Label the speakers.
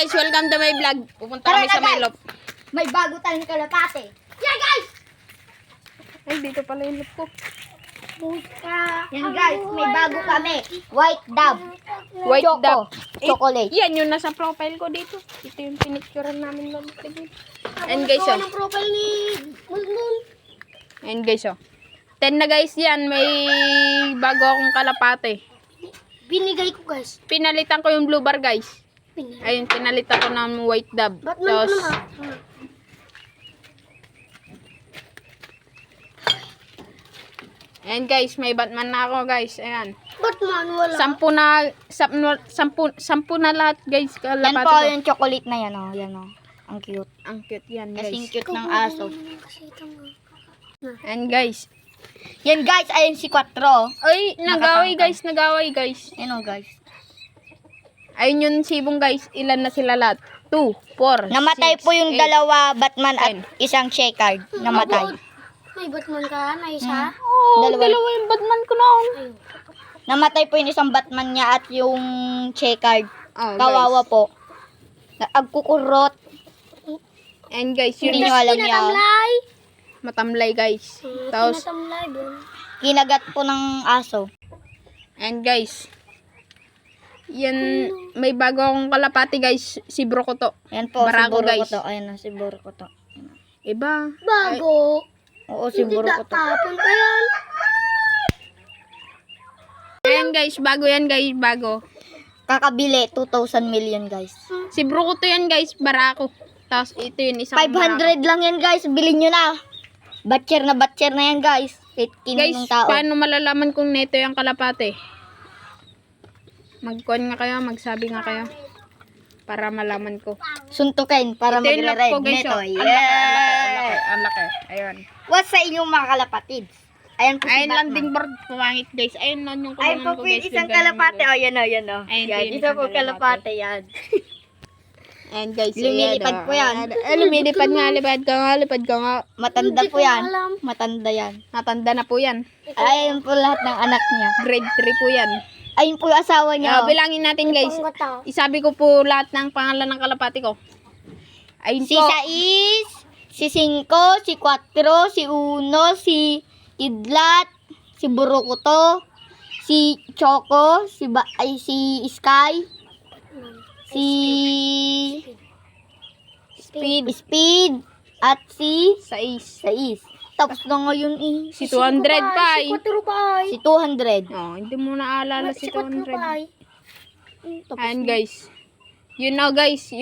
Speaker 1: guys, welcome to my vlog. Pupunta
Speaker 2: Tara
Speaker 1: kami
Speaker 2: na,
Speaker 1: sa may
Speaker 2: guys.
Speaker 1: lop.
Speaker 2: May bago tayong kalapate. Yeah, guys!
Speaker 1: Ay, dito pala yung lop ko.
Speaker 2: Yan, guys. May bago kami. White Dove.
Speaker 1: White
Speaker 2: Choco.
Speaker 1: Dove.
Speaker 2: Chocolate.
Speaker 1: Yan, yung nasa profile ko dito. Ito yung pinicturean namin lang. And guys, oh.
Speaker 2: profile ni Mulmul.
Speaker 1: And guys, oh. 10 na guys yan. May bago akong kalapate.
Speaker 2: Binigay ko, guys.
Speaker 1: Pinalitan ko yung blue bar, guys. Ayun, pinalitan ko ng white dove. Tapos, ayan guys, may Batman na ako guys. Ayan.
Speaker 2: Batman, wala.
Speaker 1: 10 na lahat guys.
Speaker 2: Yan
Speaker 1: Kalapate
Speaker 2: po
Speaker 1: ko.
Speaker 2: yung chocolate na yan, oh. Yan, oh. Ang cute.
Speaker 1: Ang cute yan guys.
Speaker 2: Kasing cute ng aso.
Speaker 1: Ayan guys.
Speaker 2: Yan, guys. Ayun si Quattro.
Speaker 1: Ay, nagaway guys. Nagaway guys.
Speaker 2: Yan, oh, guys.
Speaker 1: Ayun yung sibong guys. Ilan na sila lahat? 2, 4,
Speaker 2: Namatay
Speaker 1: 6,
Speaker 2: po yung
Speaker 1: 8.
Speaker 2: dalawa Batman at
Speaker 1: 10.
Speaker 2: isang Shekard. Namatay.
Speaker 3: May Batman ka na isa?
Speaker 1: Oh,
Speaker 2: Dalawa.
Speaker 1: dalawa yung Batman ko na.
Speaker 2: Namatay po yung isang Batman niya at yung Shekard.
Speaker 1: Oh,
Speaker 2: Kawawa po. Agkukurot.
Speaker 1: And guys, yun
Speaker 2: Hindi nyo alam yan.
Speaker 3: Tamlay.
Speaker 1: matamlay guys. Tapos,
Speaker 3: Tamlay doon.
Speaker 2: Kinagat po ng aso.
Speaker 1: and guys, yan, may bago akong kalapati guys. Si bro ko to.
Speaker 2: Ayan po,
Speaker 1: Barako,
Speaker 2: si Buro
Speaker 1: guys.
Speaker 2: ko to. Ayan na, si Buro ko to.
Speaker 1: Iba.
Speaker 3: Bago.
Speaker 2: Oo, si Buro ko to.
Speaker 3: Tapon pa yan.
Speaker 1: Ayan guys, bago yan guys, bago.
Speaker 2: Kakabili, 2,000 million, guys.
Speaker 1: Si bro ko to yan guys, barako. Tapos ito yun, isang
Speaker 2: 500 lang yan, guys. Bilhin nyo na. Batcher na yan, guys. Kahit
Speaker 1: Guys,
Speaker 2: ng tao.
Speaker 1: paano malalaman kung neto yung kalapate? Magkuhan nga kayo, magsabi nga kayo. Para malaman ko.
Speaker 2: Suntukin para
Speaker 1: Ito yung lock
Speaker 2: magre-red.
Speaker 1: ko guys.
Speaker 2: Neto,
Speaker 1: Oh.
Speaker 2: yeah!
Speaker 1: Ang laki. Ayun.
Speaker 2: What's sa inyong mga kalapatids? Ayan po si
Speaker 1: Ayun lang
Speaker 2: Batman.
Speaker 1: ding board pumangit guys. Ayun lang yung
Speaker 2: Ayun
Speaker 1: kulungan
Speaker 2: po
Speaker 1: ko
Speaker 2: po yung
Speaker 1: guys.
Speaker 2: isang
Speaker 1: yung ganun
Speaker 2: kalapate.
Speaker 1: ko.
Speaker 2: Oh, yan o, yan o.
Speaker 1: Ayun po
Speaker 2: Yan,
Speaker 1: yung
Speaker 2: isa
Speaker 1: isang
Speaker 2: po kalapate yan.
Speaker 1: And guys,
Speaker 2: Lumilipad
Speaker 1: ayan,
Speaker 2: po yan.
Speaker 1: Ay, lumilipad nga, lipad ka nga.
Speaker 2: Matanda po yan. Matanda yan.
Speaker 1: Natanda na po yan.
Speaker 2: Ayun po lahat ng anak niya.
Speaker 1: Grade 3 po yan.
Speaker 2: Ayun po yung asawa niya.
Speaker 1: Bilangin natin guys. Isabi ko po lahat ng pangalan ng kalapati ko. Ayun
Speaker 2: Si
Speaker 1: po.
Speaker 2: Sais, si 5, si 4, si 1, si Kidlat, si Burukuto, si Choco, si Sky, si Speed, at si
Speaker 1: Sais.
Speaker 2: Tapos na ngayon
Speaker 1: Si 200 pa
Speaker 3: Si 4 pa.
Speaker 2: si 200.
Speaker 1: Oh, hindi mo na aalala si
Speaker 3: Si 4
Speaker 1: 200.
Speaker 3: pa.
Speaker 1: Ayan guys. You know guys,